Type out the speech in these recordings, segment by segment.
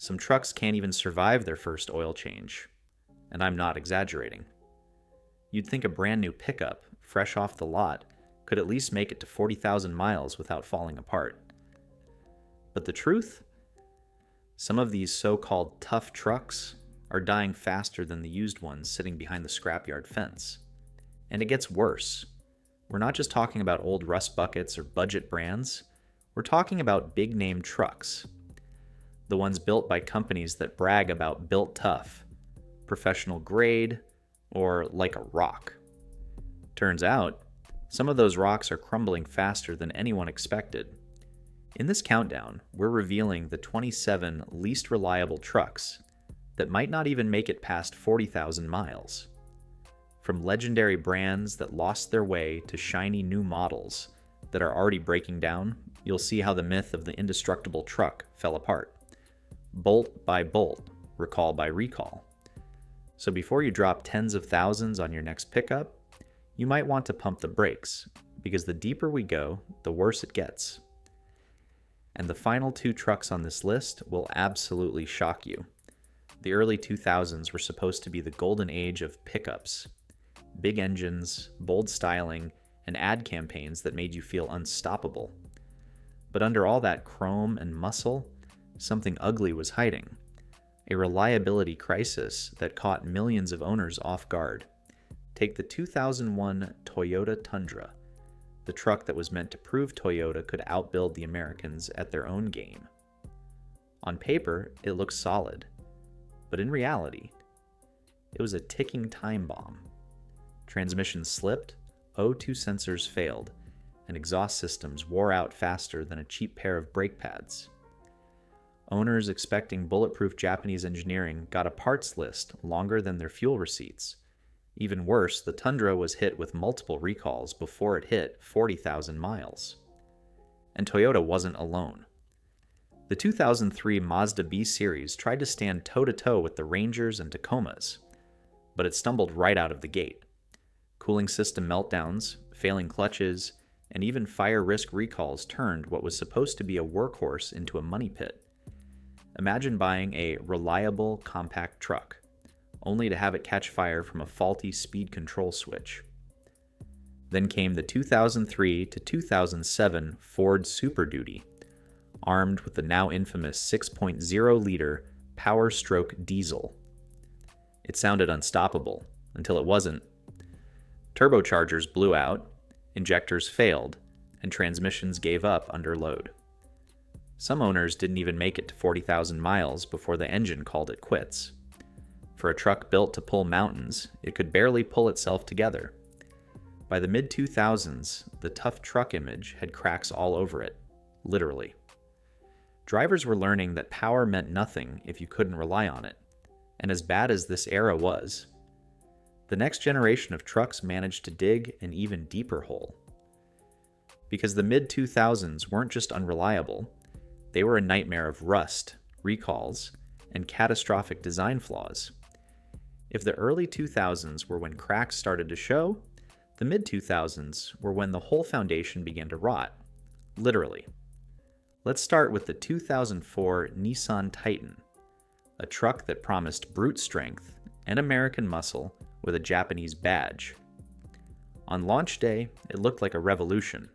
Some trucks can't even survive their first oil change, and I'm not exaggerating. You'd think a brand new pickup, fresh off the lot, could at least make it to 40,000 miles without falling apart. But the truth? Some of these so-called tough trucks are dying faster than the used ones sitting behind the scrapyard fence. And it gets worse. We're not just talking about old rust buckets or budget brands. We're talking about big-name trucks. The ones built by companies that brag about built tough, professional grade, or like a rock. Turns out, some of those rocks are crumbling faster than anyone expected. In this countdown, we're revealing the 27 least reliable trucks that might not even make it past 40,000 miles. From legendary brands that lost their way to shiny new models that are already breaking down, you'll see how the myth of the indestructible truck fell apart. Bolt by bolt, recall by recall. So before you drop tens of thousands on your next pickup, you might want to pump the brakes, because the deeper we go, the worse it gets. And the final two trucks on this list will absolutely shock you. The early 2000s were supposed to be the golden age of pickups. Big engines, bold styling, and ad campaigns that made you feel unstoppable. But under all that chrome and muscle, something ugly was hiding. A reliability crisis that caught millions of owners off guard. Take the 2001 Toyota Tundra, the truck that was meant to prove Toyota could outbuild the Americans at their own game. On paper, it looks solid, but in reality, it was a ticking time bomb. Transmission slipped, O2 sensors failed, and exhaust systems wore out faster than a cheap pair of brake pads. Owners expecting bulletproof Japanese engineering got a parts list longer than their fuel receipts. Even worse, the Tundra was hit with multiple recalls before it hit 40,000 miles. And Toyota wasn't alone. The 2003 Mazda B series tried to stand toe-to-toe with the Rangers and Tacomas, but it stumbled right out of the gate. Cooling system meltdowns, failing clutches, and even fire risk recalls turned what was supposed to be a workhorse into a money pit. Imagine buying a reliable, compact truck, only to have it catch fire from a faulty speed control switch. Then came the 2003 to 2007 Ford Super Duty, armed with the now infamous 6.0-liter Power Stroke diesel. It sounded unstoppable, until it wasn't. Turbochargers blew out, injectors failed, and transmissions gave up under load. Some owners didn't even make it to 40,000 miles before the engine called it quits. For a truck built to pull mountains, it could barely pull itself together. By the mid-2000s, the tough truck image had cracks all over it, literally. Drivers were learning that power meant nothing if you couldn't rely on it, and as bad as this era was, the next generation of trucks managed to dig an even deeper hole. Because the mid-2000s weren't just unreliable, they were a nightmare of rust, recalls, and catastrophic design flaws. If the early 2000s were when cracks started to show, the mid-2000s were when the whole foundation began to rot, literally. Let's start with the 2004 Nissan Titan, a truck that promised brute strength and American muscle with a Japanese badge. On launch day, it looked like a revolution,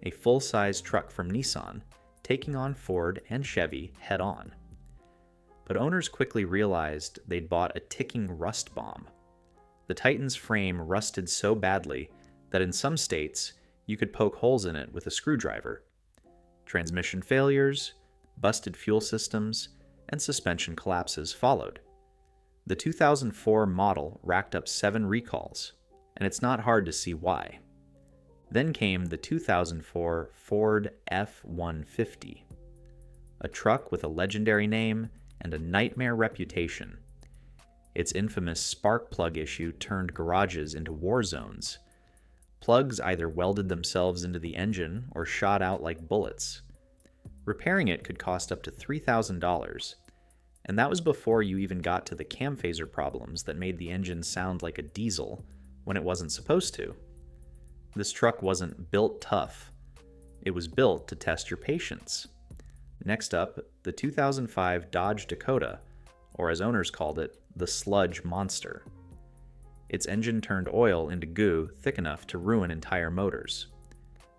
a full-size truck from Nissan taking on Ford and Chevy head-on. But owners quickly realized they'd bought a ticking rust bomb. The Titan's frame rusted so badly that in some states, you could poke holes in it with a screwdriver. Transmission failures, busted fuel systems, and suspension collapses followed. The 2004 model racked up 7 recalls, and it's not hard to see why. Then came the 2004 Ford F-150, a truck with a legendary name and a nightmare reputation. Its infamous spark plug issue turned garages into war zones. Plugs either welded themselves into the engine or shot out like bullets. Repairing it could cost up to $3,000, and that was before you even got to the cam phaser problems that made the engine sound like a diesel when it wasn't supposed to. This truck wasn't built tough. It was built to test your patience. Next up, the 2005 Dodge Dakota, or as owners called it, the Sludge Monster. Its engine turned oil into goo thick enough to ruin entire motors.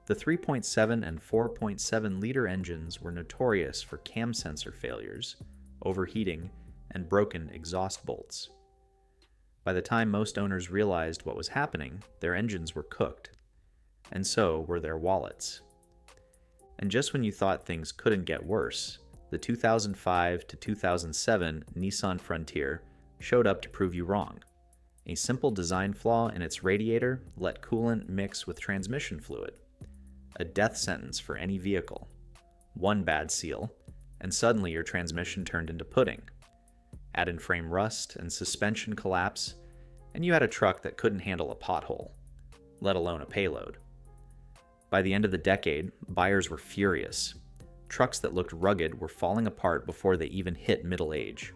The 3.7 and 4.7 liter engines were notorious for cam sensor failures, overheating, and broken exhaust bolts. By the time most owners realized what was happening, their engines were cooked, and so were their wallets. And just when you thought things couldn't get worse, the 2005 to 2007 Nissan Frontier showed up to prove you wrong. A simple design flaw in its radiator let coolant mix with transmission fluid. A death sentence for any vehicle. One bad seal, and suddenly your transmission turned into pudding. Add in frame rust and suspension collapse, and you had a truck that couldn't handle a pothole, let alone a payload. By the end of the decade, buyers were furious. Trucks that looked rugged were falling apart before they even hit middle age.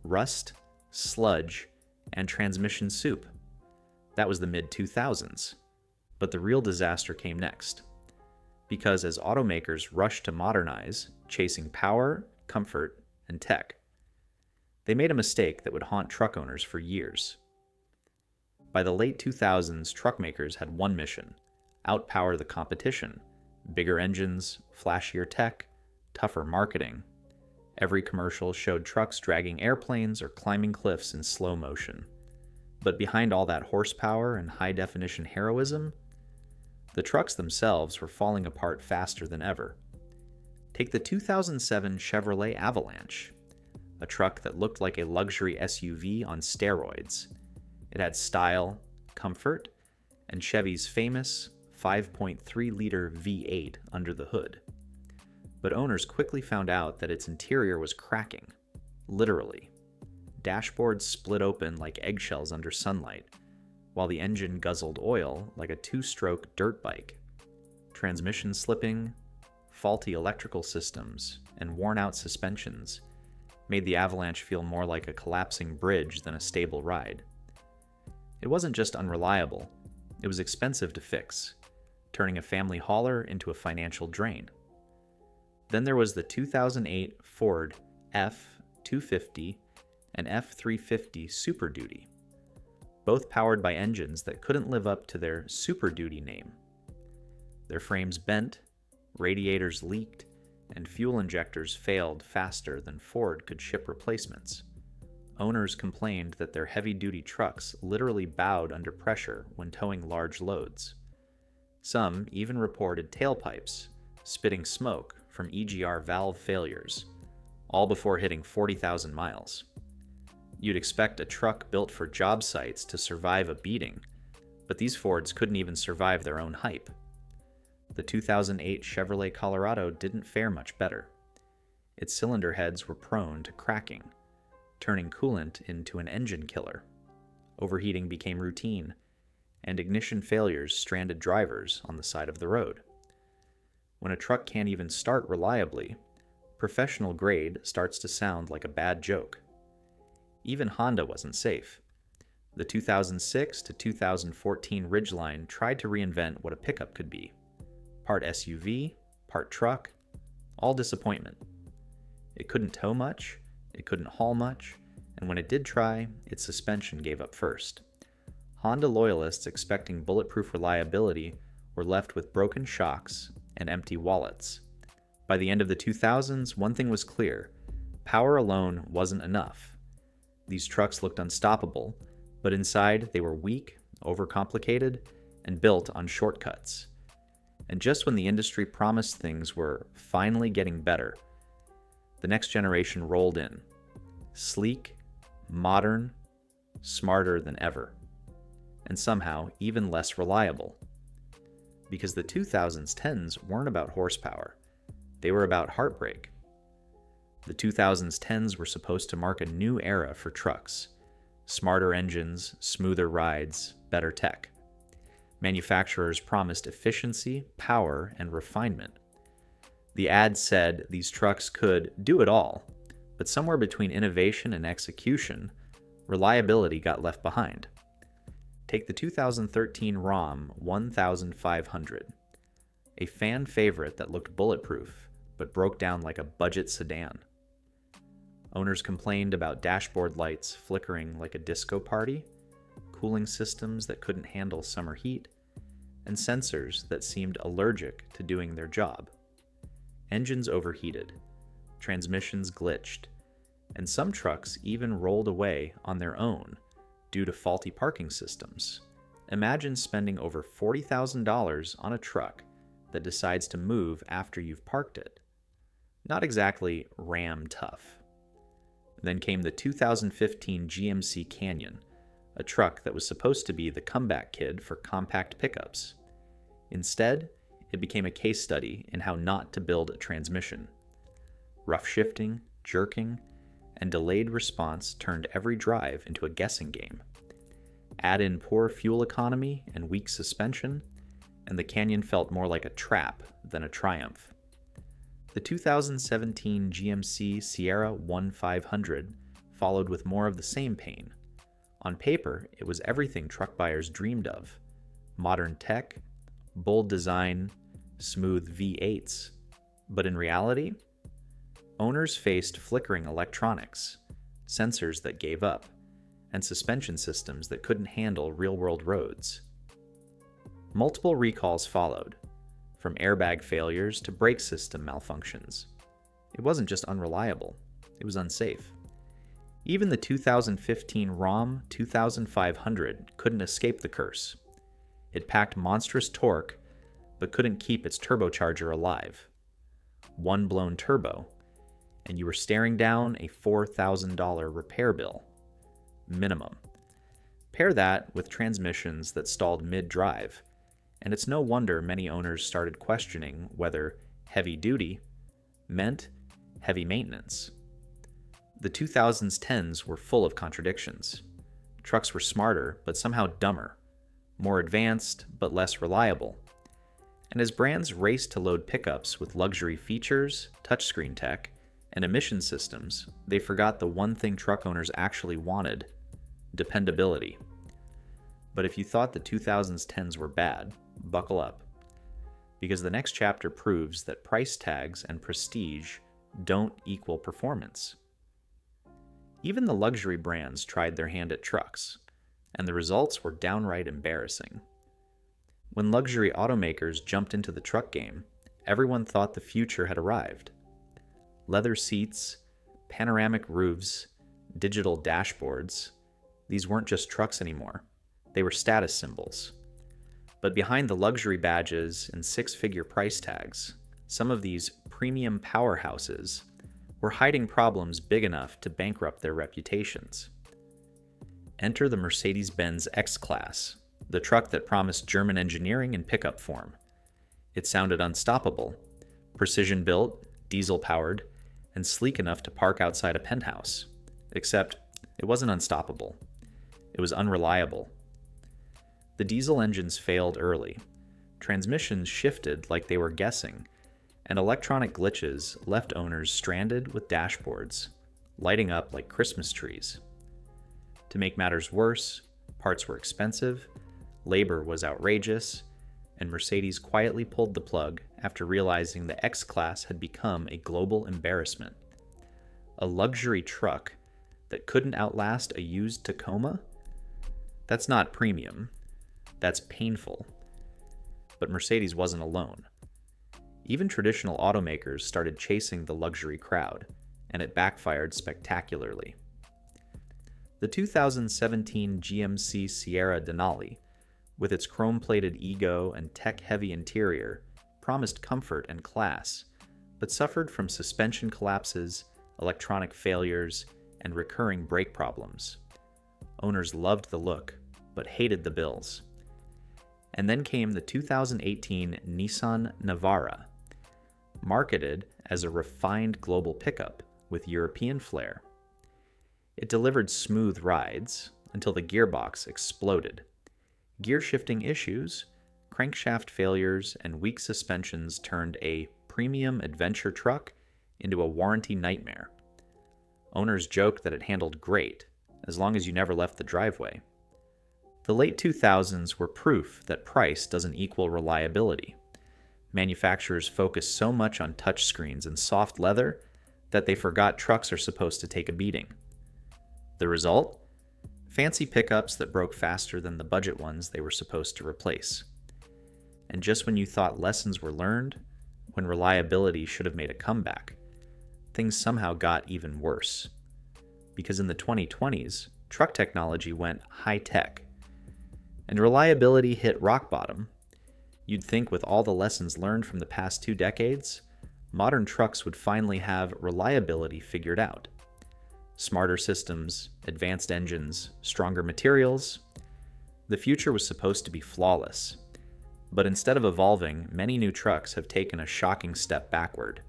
Rust, sludge, and transmission soup. That was the mid-2000s. But the real disaster came next. Because as automakers rushed to modernize, chasing power, comfort, and tech, they made a mistake that would haunt truck owners for years. By the late 2000s, truck makers had one mission: outpower the competition. Bigger engines, flashier tech, tougher marketing. Every commercial showed trucks dragging airplanes or climbing cliffs in slow motion. But behind all that horsepower and high-definition heroism, the trucks themselves were falling apart faster than ever. Take the 2007 Chevrolet Avalanche, a truck that looked like a luxury SUV on steroids. It had style, comfort, and Chevy's famous 5.3-liter V8 under the hood. But owners quickly found out that its interior was cracking, literally. Dashboards split open like eggshells under sunlight, while the engine guzzled oil like a two-stroke dirt bike. Transmission slipping, faulty electrical systems, and worn-out suspensions made the Avalanche feel more like a collapsing bridge than a stable ride. It wasn't just unreliable, it was expensive to fix, turning a family hauler into a financial drain. Then there was the 2008 Ford F-250 and F-350 Super Duty, both powered by engines that couldn't live up to their Super Duty name. Their frames bent, radiators leaked, and fuel injectors failed faster than Ford could ship replacements. Owners complained that their heavy-duty trucks literally bowed under pressure when towing large loads. Some even reported tailpipes, spitting smoke from EGR valve failures, all before hitting 40,000 miles. You'd expect a truck built for job sites to survive a beating, but these Fords couldn't even survive their own hype. The 2008 Chevrolet Colorado didn't fare much better. Its cylinder heads were prone to cracking, turning coolant into an engine killer. Overheating became routine, and ignition failures stranded drivers on the side of the road. When a truck can't even start reliably, professional grade starts to sound like a bad joke. Even Honda wasn't safe. The 2006 to 2014 Ridgeline tried to reinvent what a pickup could be. Part SUV, part truck, all disappointment. It couldn't tow much, it couldn't haul much, and when it did try, its suspension gave up first. Honda loyalists expecting bulletproof reliability were left with broken shocks and empty wallets. By the end of the 2000s, one thing was clear: power alone wasn't enough. These trucks looked unstoppable, but inside they were weak, overcomplicated, and built on shortcuts. And just when the industry promised things were finally getting better, the next generation rolled in. Sleek, modern, smarter than ever, and somehow even less reliable. Because the 2010s weren't about horsepower, they were about heartbreak. The 2010s were supposed to mark a new era for trucks. Smarter engines, smoother rides, better tech. Manufacturers promised efficiency, power, and refinement. The ad said these trucks could do it all, but somewhere between innovation and execution, reliability got left behind. Take the 2013 ROM 1500, a fan favorite that looked bulletproof, but broke down like a budget sedan. Owners complained about dashboard lights flickering like a disco party, cooling systems that couldn't handle summer heat, and sensors that seemed allergic to doing their job. Engines overheated, transmissions glitched, and some trucks even rolled away on their own due to faulty parking systems. Imagine spending over $40,000 on a truck that decides to move after you've parked it. Not exactly Ram tough. Then came the 2015 GMC Canyon, a truck that was supposed to be the comeback kid for compact pickups. Instead, it became a case study in how not to build a transmission. Rough shifting, jerking, and delayed response turned every drive into a guessing game. Add in poor fuel economy and weak suspension, and the Canyon felt more like a trap than a triumph. The 2017 GMC Sierra 1500 followed with more of the same pain. On paper, it was everything truck buyers dreamed of: modern tech, bold design, smooth V8s. But in reality, owners faced flickering electronics, sensors that gave up, and suspension systems that couldn't handle real-world roads. Multiple recalls followed, from airbag failures to brake system malfunctions. It wasn't just unreliable, it was unsafe. Even the 2015 ROM 2500 couldn't escape the curse. It packed monstrous torque, but couldn't keep its turbocharger alive. One blown turbo, and you were staring down a $4,000 repair bill. Minimum. Pair that with transmissions that stalled mid-drive, and it's no wonder many owners started questioning whether heavy duty meant heavy maintenance. The 2010s were full of contradictions. Trucks were smarter, but somehow dumber, more advanced, but less reliable. And as brands raced to load pickups with luxury features, touchscreen tech, and emission systems, they forgot the one thing truck owners actually wanted: dependability. But if you thought the 2010s were bad, buckle up, because the next chapter proves that price tags and prestige don't equal performance. Even the luxury brands tried their hand at trucks, and the results were downright embarrassing. When luxury automakers jumped into the truck game, everyone thought the future had arrived. Leather seats, panoramic roofs, digital dashboards, these weren't just trucks anymore. They were status symbols. But behind the luxury badges and six-figure price tags, some of these premium powerhouses were hiding problems big enough to bankrupt their reputations. Enter the Mercedes-Benz X-Class, the truck that promised German engineering in pickup form. It sounded unstoppable, precision-built, diesel-powered, and sleek enough to park outside a penthouse. Except, it wasn't unstoppable. It was unreliable. The diesel engines failed early. Transmissions shifted like they were guessing, and electronic glitches left owners stranded with dashboards, lighting up like Christmas trees. To make matters worse, parts were expensive, labor was outrageous, and Mercedes quietly pulled the plug after realizing the X-Class had become a global embarrassment. A luxury truck that couldn't outlast a used Tacoma? That's not premium. That's painful. But Mercedes wasn't alone. Even traditional automakers started chasing the luxury crowd, and it backfired spectacularly. The 2017 GMC Sierra Denali, with its chrome-plated ego and tech-heavy interior, promised comfort and class, but suffered from suspension collapses, electronic failures, and recurring brake problems. Owners loved the look, but hated the bills. And then came the 2018 Nissan Navara, marketed as a refined global pickup with European flair. It delivered smooth rides until the gearbox exploded. Gear shifting issues, crankshaft failures, and weak suspensions turned a premium adventure truck into a warranty nightmare. Owners joked that it handled great, as long as you never left the driveway. The late 2000s were proof that price doesn't equal reliability. Manufacturers focused so much on touchscreens and soft leather that they forgot trucks are supposed to take a beating. The result? Fancy pickups that broke faster than the budget ones they were supposed to replace. And just when you thought lessons were learned, when reliability should have made a comeback, things somehow got even worse. Because in the 2020s, truck technology went high-tech, and reliability hit rock bottom. You'd think with all the lessons learned from the past 2 decades, modern trucks would finally have reliability figured out. Smarter systems, advanced engines, stronger materials. The future was supposed to be flawless. But instead of evolving, many new trucks have taken a shocking step backward.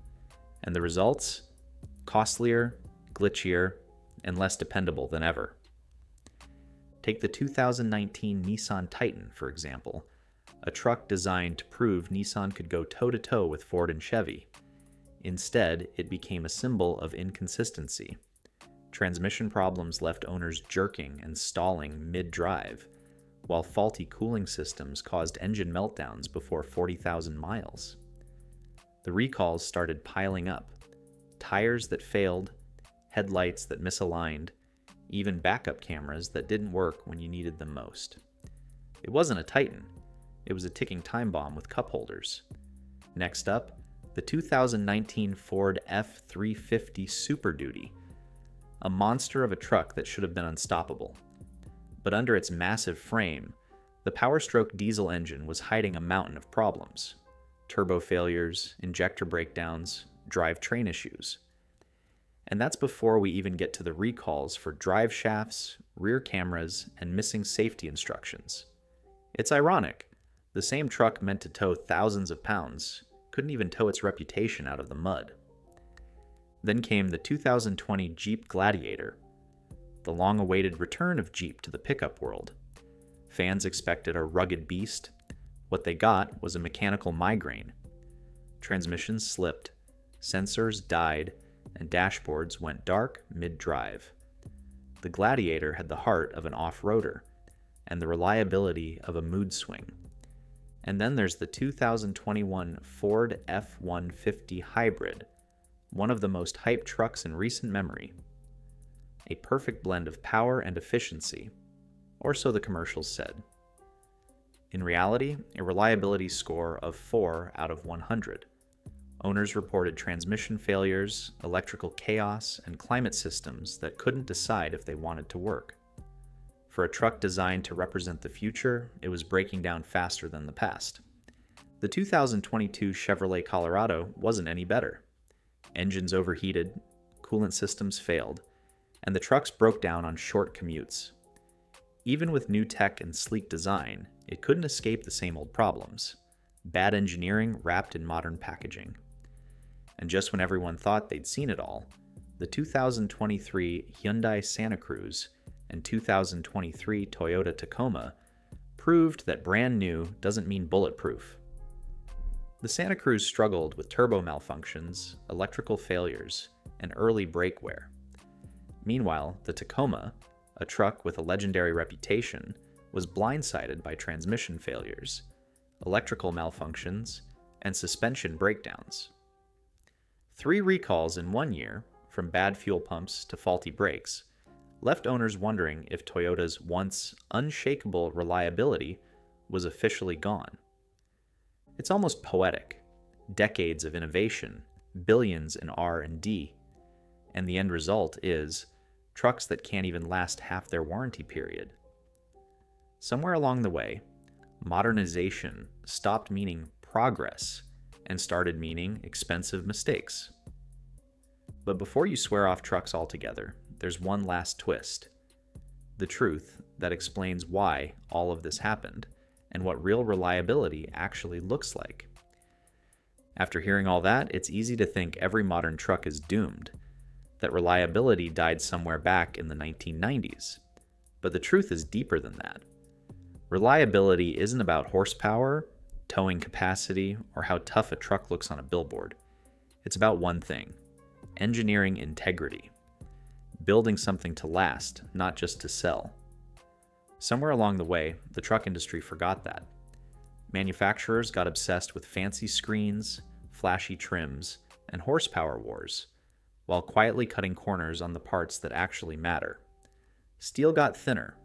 And the results? Costlier, glitchier, and less dependable than ever. Take the 2019 Nissan Titan, for example, a truck designed to prove Nissan could go toe-to-toe with Ford and Chevy. Instead, it became a symbol of inconsistency. Transmission problems left owners jerking and stalling mid-drive, while faulty cooling systems caused engine meltdowns before 40,000 miles. The recalls started piling up. Tires that failed, headlights that misaligned, even backup cameras that didn't work when you needed them most. It wasn't a Titan. It was a ticking time bomb with cup holders. Next up, the 2019 Ford F-350 Super Duty, a monster of a truck that should have been unstoppable. But under its massive frame, the Power-Stroke diesel engine was hiding a mountain of problems. Turbo failures, injector breakdowns, drivetrain issues. And that's before we even get to the recalls for drive shafts, rear cameras, and missing safety instructions. It's ironic. The same truck meant to tow thousands of pounds couldn't even tow its reputation out of the mud. Then came the 2020 Jeep Gladiator, the long-awaited return of Jeep to the pickup world. Fans expected a rugged beast. What they got was a mechanical migraine. Transmissions slipped, sensors died, and dashboards went dark mid-drive. The Gladiator had the heart of an off-roader and the reliability of a mood swing. And then there's the 2021 Ford F-150 Hybrid, one of the most hyped trucks in recent memory. A perfect blend of power and efficiency, or so the commercials said. In reality, a reliability score of 4 out of 100. Owners reported transmission failures, electrical chaos, and climate systems that couldn't decide if they wanted to work. For a truck designed to represent the future, it was breaking down faster than the past. The 2022 Chevrolet Colorado wasn't any better. Engines overheated, coolant systems failed, and the trucks broke down on short commutes. Even with new tech and sleek design, it couldn't escape the same old problems. Bad engineering wrapped in modern packaging. And just when everyone thought they'd seen it all, the 2023 Hyundai Santa Cruz and 2023 Toyota Tacoma proved that brand new doesn't mean bulletproof. The Santa Cruz struggled with turbo malfunctions, electrical failures, and early brake wear. Meanwhile, the Tacoma, a truck with a legendary reputation, was blindsided by transmission failures, electrical malfunctions, and suspension breakdowns. 3 recalls in 1 year, from bad fuel pumps to faulty brakes, left owners wondering if Toyota's once unshakable reliability was officially gone. It's almost poetic. Decades of innovation, billions in R&D, and the end result is trucks that can't even last half their warranty period. Somewhere along the way, modernization stopped meaning progress and started meaning expensive mistakes. But before you swear off trucks altogether, there's one last twist. The truth that explains why all of this happened and what real reliability actually looks like. After hearing all that, it's easy to think every modern truck is doomed, that reliability died somewhere back in the 1990s. But the truth is deeper than that. Reliability isn't about horsepower, towing capacity, or how tough a truck looks on a billboard. It's about one thing: engineering integrity. Building something to last, not just to sell. Somewhere along the way, the truck industry forgot that. Manufacturers got obsessed with fancy screens, flashy trims, and horsepower wars, while quietly cutting corners on the parts that actually matter. Steel got thinner,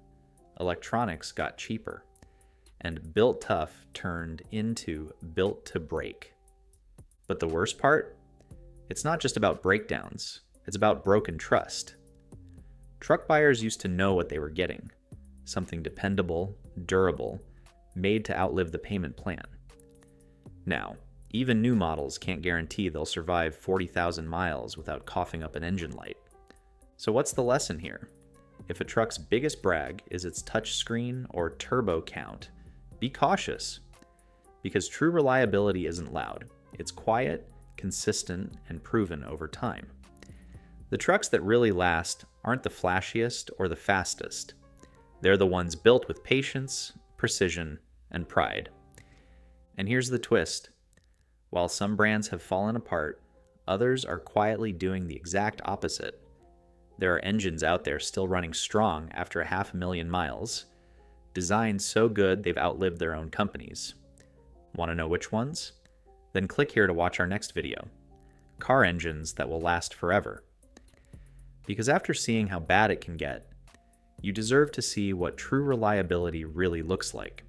electronics got cheaper, and built tough turned into built to break. But the worst part? It's not just about breakdowns, it's about broken trust. Truck buyers used to know what they were getting: something dependable, durable, made to outlive the payment plan. Now, even new models can't guarantee they'll survive 40,000 miles without coughing up an engine light. So what's the lesson here? If a truck's biggest brag is its touchscreen or turbo count, be cautious. Because true reliability isn't loud. It's quiet, consistent, and proven over time. The trucks that really last aren't the flashiest or the fastest. They're the ones built with patience, precision, and pride. And here's the twist. While some brands have fallen apart, others are quietly doing the exact opposite. There are engines out there still running strong after 500,000 miles, designed so good they've outlived their own companies. Want to know which ones? Then click here to watch our next video. Car engines that will last forever. Because after seeing how bad it can get, you deserve to see what true reliability really looks like.